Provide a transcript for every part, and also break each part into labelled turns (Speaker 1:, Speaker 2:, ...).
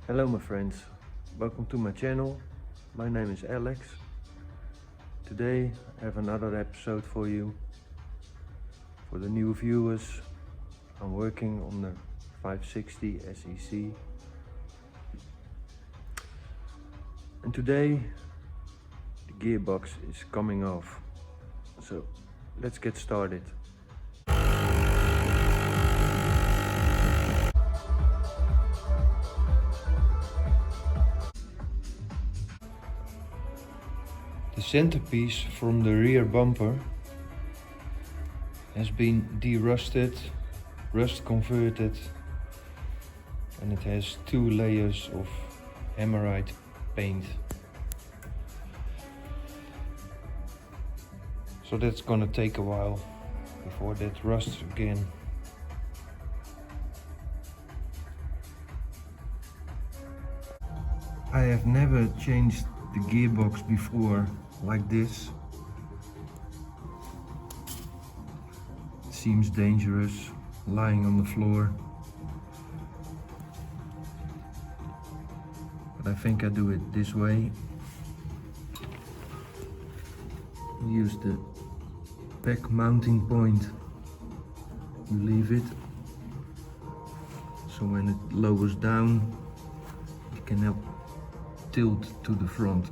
Speaker 1: Hello my friends, welcome to my channel. My name is Alex. Today I have another episode for you. For the new viewers, I'm working on the 560 SEC. And today the gearbox is coming off. So let's get started. The centerpiece from the rear bumper has been de-rusted, rust converted, and it has 2 layers of hammerite paint. So that's gonna take a while before that rusts again. I have never changed the gearbox before like this. It seems dangerous lying on the floor, but I think I do it this way. Use the back mounting point. You leave it so when it lowers down it can help tilt to the front.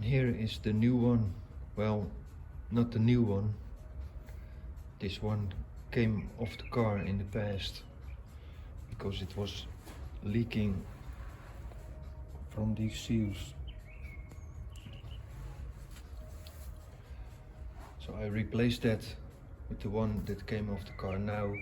Speaker 1: And here is the new one. Well, not the new one. This one came off the car in the past because it was leaking from these seals. So I replaced that with the one that came off the car now.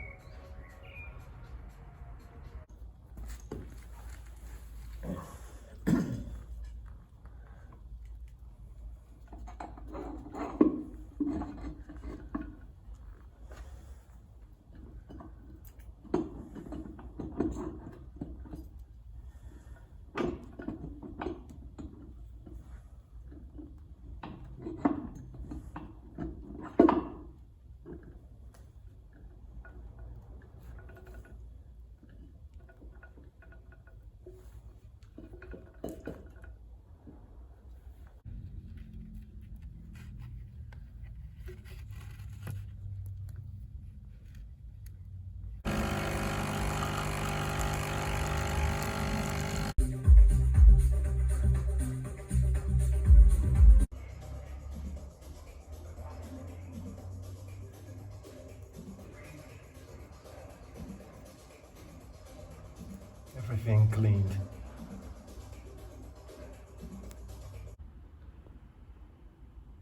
Speaker 1: Everything cleaned.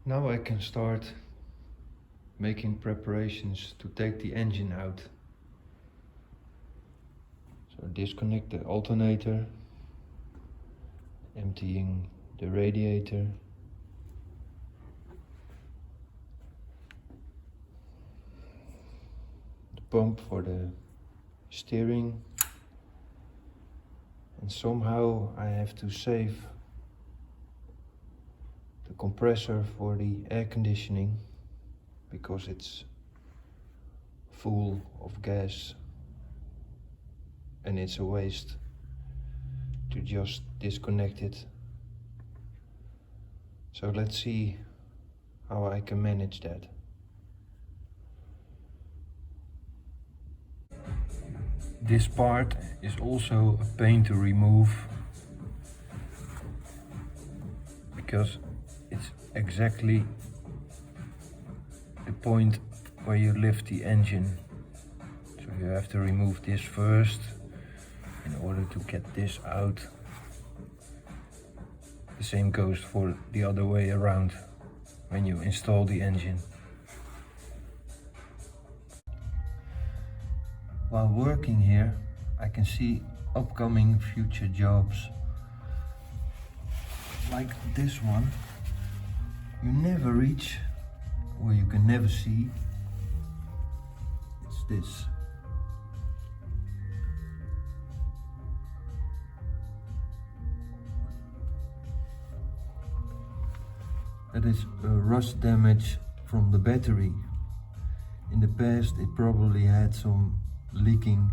Speaker 1: Now I can start making preparations to take the engine out. So disconnect the alternator, emptying the radiator. The pump for the steering. And somehow I have to save the compressor for the air conditioning because it's full of gas and it's a waste to just disconnect it. So let's see how I can manage that. This part is also a pain to remove because it's exactly the point where you lift the engine. So you have to remove this first in order to get this out. The same goes for the other way around when you install the engine. While working here, I can see upcoming future jobs. Like this one, you never reach, or you can never see. It's this. That is a rust damage from the battery. In the past it probably had some leaking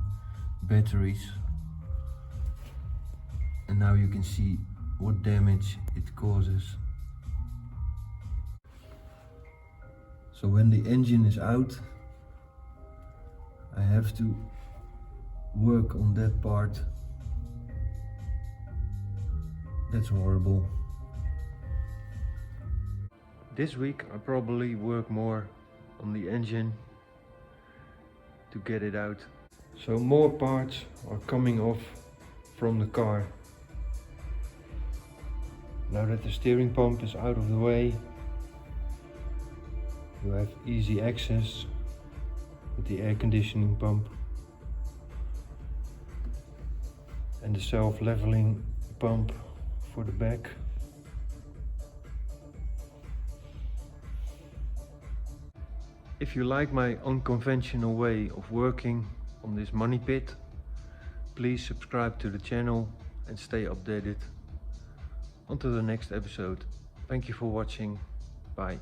Speaker 1: batteries, and now you can see what damage it causes. So when the engine is out, I have to work on that part. That's horrible. This week I probably work more on the engine to get it out. So more parts are coming off from the car. Now that the steering pump is out of the way, you have easy access with the air conditioning pump and the self-leveling pump for the back. If you like my unconventional way of working on this money pit, please subscribe to the channel and stay updated. Until the next episode. Thank you for watching. Bye.